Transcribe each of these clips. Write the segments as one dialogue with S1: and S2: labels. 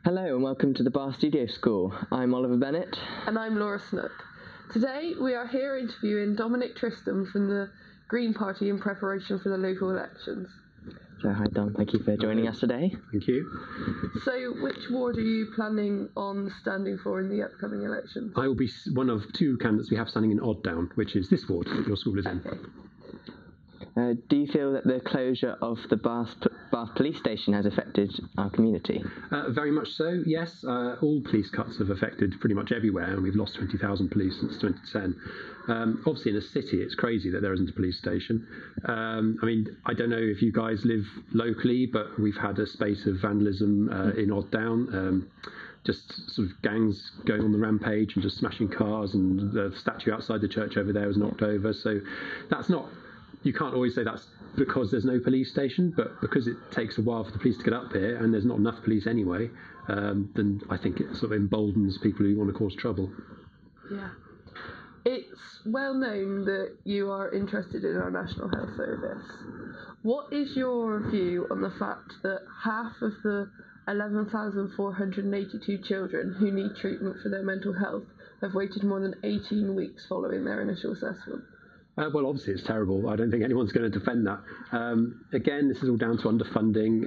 S1: Hello and welcome to the Bar Studio School. I'm Oliver Bennett.
S2: And I'm Laura Snook. Today we are here interviewing Dom Tristram from the Green Party in preparation for the local elections.
S1: So hi Dom, thank you for joining us today.
S3: Thank you.
S2: So which ward are you planning on standing for in the upcoming elections?
S3: I will be one of two candidates we have standing in Odd Down, which is this ward that your school is in.
S2: Okay.
S1: Do you feel that the closure of the Bath police station has affected our community?
S3: Very much so, yes. All police cuts have affected pretty much everywhere, and we've lost 20,000 police since 2010. Obviously, in a city, it's crazy that there isn't a police station. I don't know if you guys live locally, but we've had a spate of vandalism in Odd Down. Just sort of gangs going on the rampage and just smashing cars, and the statue outside the church over there was knocked over. So that's not... You can't always say that's because there's no police station, but because it takes a while for the police to get up here and there's not enough police anyway, then I think it sort of emboldens people who want to cause trouble.
S2: Yeah. It's well known that you are interested in our National Health Service. What is your view on the fact that half of the 11,482 children who need treatment for their mental health have waited more than 18 weeks following their initial assessment?
S3: Well, obviously it's terrible. I don't think anyone's going to defend that. Again, this is all down to underfunding.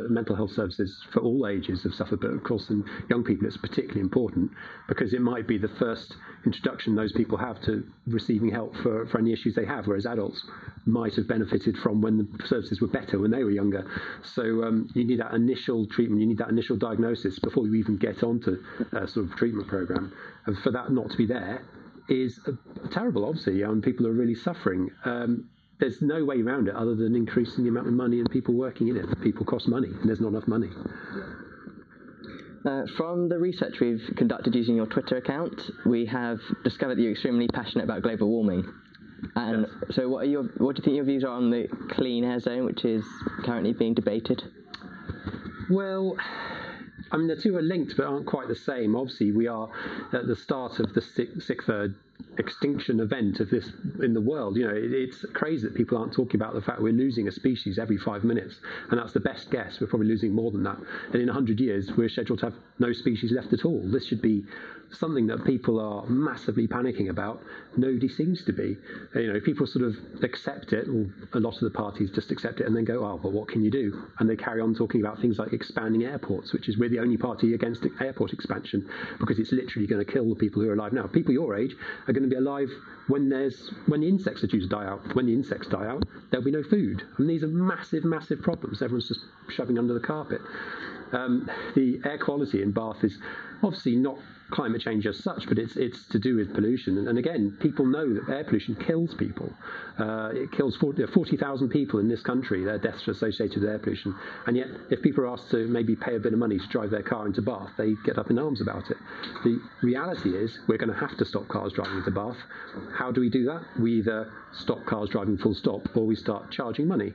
S3: Mental health services for all ages have suffered, but of course in young people it's particularly important because it might be the first introduction those people have to receiving help for any issues they have, whereas adults might have benefited from when the services were better when they were younger. So you need that initial treatment, you need that initial diagnosis before you even get onto a sort of treatment program. And for that not to be there is terrible, obviously. People are really suffering. There's no way around it other than increasing the amount of money and people working in it. People cost money, and there's not enough money.
S1: From the research we've conducted using your Twitter account, we have discovered that you're extremely passionate about global warming. And yes. So what do you think your views are on the clean air zone, which is currently being debated?
S3: Well, the two are linked but aren't quite the same. Obviously, we are at the start of the sixth extinction event of this in the world. It's crazy that people aren't talking about the fact we're losing a species every 5 minutes, and that's the best guess. We're probably losing more than that. And in 100 years, we're scheduled to have no species left at all. This should be something that people are massively panicking about. Nobody seems to be. People sort of accept it, or a lot of the parties just accept it and then go, oh, but what can you do? And they carry on talking about things like expanding airports, which is we're the only party against airport expansion because it's literally going to kill the people who are alive now. People your age are going to be alive when the insects are due to die out. When the insects die out, there'll be no food. And these are massive, massive problems. Everyone's just shoving under the carpet. The air quality in Bath is obviously not climate change as such, but it's to do with pollution. And again, people know that air pollution kills people. It kills 40,000 people in this country. Their deaths are associated with air pollution. And yet, if people are asked to maybe pay a bit of money to drive their car into Bath, they get up in arms about it. The reality is we're going to have to stop cars driving into Bath. How do we do that? We either stop cars driving full stop, or we start charging money.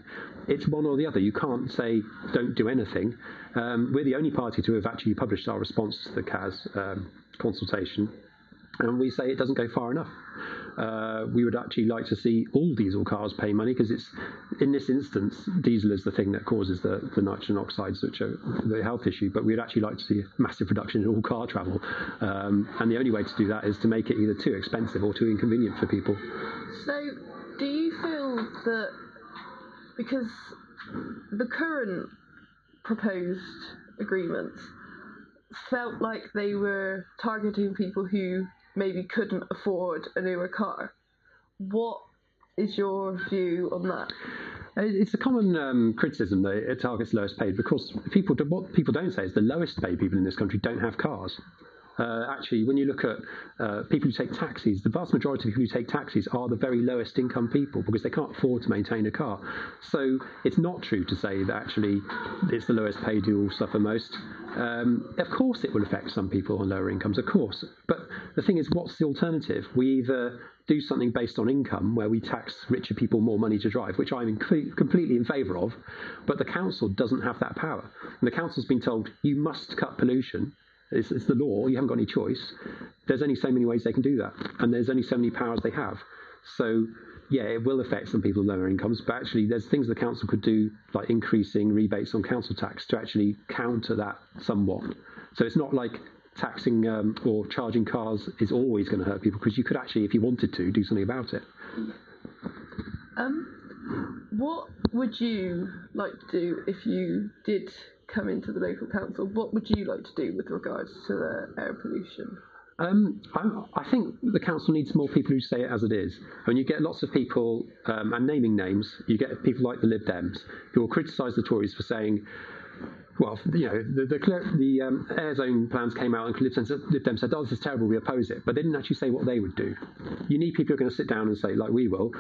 S3: It's one or the other. You can't say don't do anything. We're the only party to have actually published our response to the CAS consultation, and we say it doesn't go far enough. We would actually like to see all diesel cars pay money because it's, in this instance, diesel is the thing that causes the nitrogen oxides, which are the health issue, but we'd actually like to see a massive reduction in all car travel. And the only way to do that is to make it either too expensive or too inconvenient for people.
S2: So do you feel that because the current proposed agreements felt like they were targeting people who maybe couldn't afford a newer car, what is your view on that?
S3: It's a common criticism that it targets lowest paid because what people don't say is the lowest paid people in this country don't have cars. Actually, when you look at people who take taxis, the vast majority of people who take taxis are the very lowest income people because they can't afford to maintain a car. So it's not true to say that actually it's the lowest paid who will suffer most. Of course it will affect some people on lower incomes, of course. But the thing is, what's the alternative? We either do something based on income where we tax richer people more money to drive, which I'm completely in favour of, but the council doesn't have that power. And the council's been told, you must cut pollution. It's the law, you haven't got any choice. There's only so many ways they can do that, and there's only so many powers they have. So, yeah, it will affect some people with lower incomes, but actually there's things the council could do, like increasing rebates on council tax to actually counter that somewhat. So it's not like taxing or charging cars is always going to hurt people, because you could actually, if you wanted to, do something about it.
S2: What would you like to do if you did come into the local council? What would you like to do with regards to the air pollution?
S3: I think the council needs more people who say it as it is. I mean, you get lots of people, and naming names, you get people like the Lib Dems who will criticise the Tories for saying, well, you know, the air zone plans came out and Lib Dems said, oh, this is terrible, we oppose it. But they didn't actually say what they would do. You need people who are going to sit down and say, like we will,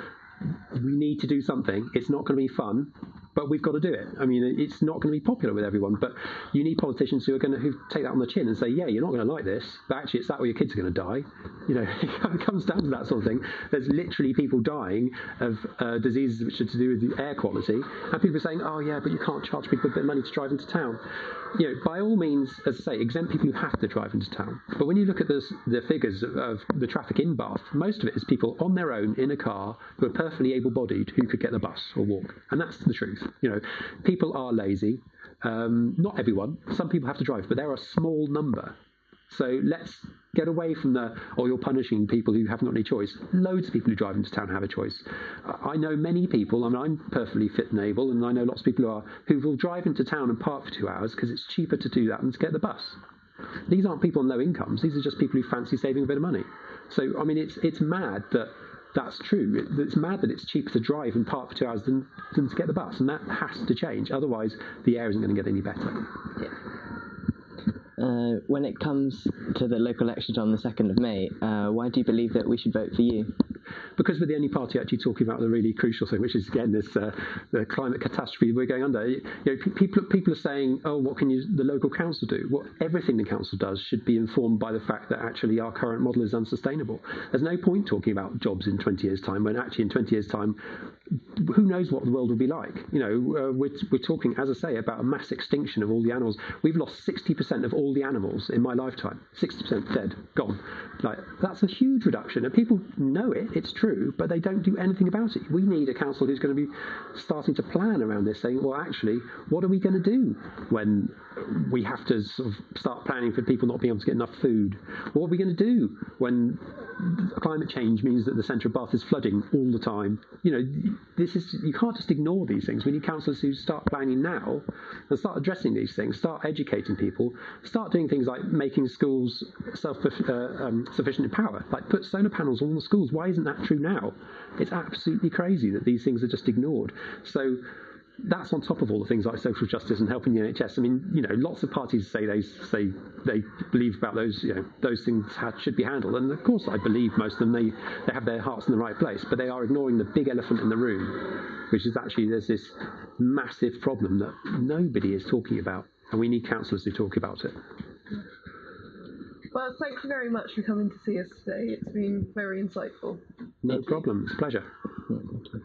S3: we need to do something. It's not going to be fun, but we've got to do it. I mean, it's not going to be popular with everyone, but you need politicians who are going to take that on the chin and say, yeah, you're not going to like this, but actually it's that way your kids are going to die. You know, it comes down to that sort of thing. There's literally people dying of diseases which are to do with the air quality, and people are saying, oh yeah, but you can't charge people a bit of money to drive into town. You know, by all means, as I say, exempt people who have to drive into town. But when you look at the figures of the traffic in Bath, most of it is people on their own in a car who are perfectly able-bodied who could get the bus or walk. And that's the truth. You know, people are lazy. Not everyone. Some people have to drive, but they're a small number. So let's get away from you're punishing people who haven't got any choice. Loads of people who drive into town have a choice. I know many people, I mean, I'm perfectly fit and able, and I know lots of people who will drive into town and park for 2 hours because it's cheaper to do that than to get the bus. These aren't people on low incomes. These are just people who fancy saving a bit of money. So, I mean, it's mad that that's true. It's mad that it's cheaper to drive and park for 2 hours than to get the bus, and that has to change. Otherwise, the air isn't going to get any better.
S2: Yeah.
S1: When it comes to the local elections on the 2nd of May, why do you believe that we should vote for you?
S3: Because we're the only party actually talking about the really crucial thing, which is, again, this the climate catastrophe we're going under. You know, people are saying, oh, what can the local council do? Well, everything the council does should be informed by the fact that actually our current model is unsustainable. There's no point talking about jobs in 20 years' time when actually in 20 years' time, who knows what the world will be like? You know, we're talking, as I say, about a mass extinction of all the animals. We've lost 60% of all the animals in my lifetime. 60% dead, gone. Like, that's a huge reduction, and people know it. It's true, but they don't do anything about it. We need a council who's going to be starting to plan around this, saying, well, actually, what are we going to do when we have to sort of start planning for people not being able to get enough food? What are we going to do when climate change means that the centre of Bath is flooding all the time? You know, you can't just ignore these things. We need councillors who start planning now and start addressing these things, start educating people, start doing things like making schools self-sufficient in power, like put solar panels on all the schools. Why isn't that true now? It's absolutely crazy that these things are just ignored. So that's on top of all the things like social justice and helping the NHS. I mean, you know, lots of parties say they believe about those, you know, those things should be handled, and of course I believe most of them they have their hearts in the right place, but they are ignoring the big elephant in the room, which is actually there's this massive problem that nobody is talking about, and we need councillors who talk about it.
S2: Well, thank you very much for coming to see us today. It's been very insightful.
S3: No problem. It's a pleasure.
S1: Yeah, thank you.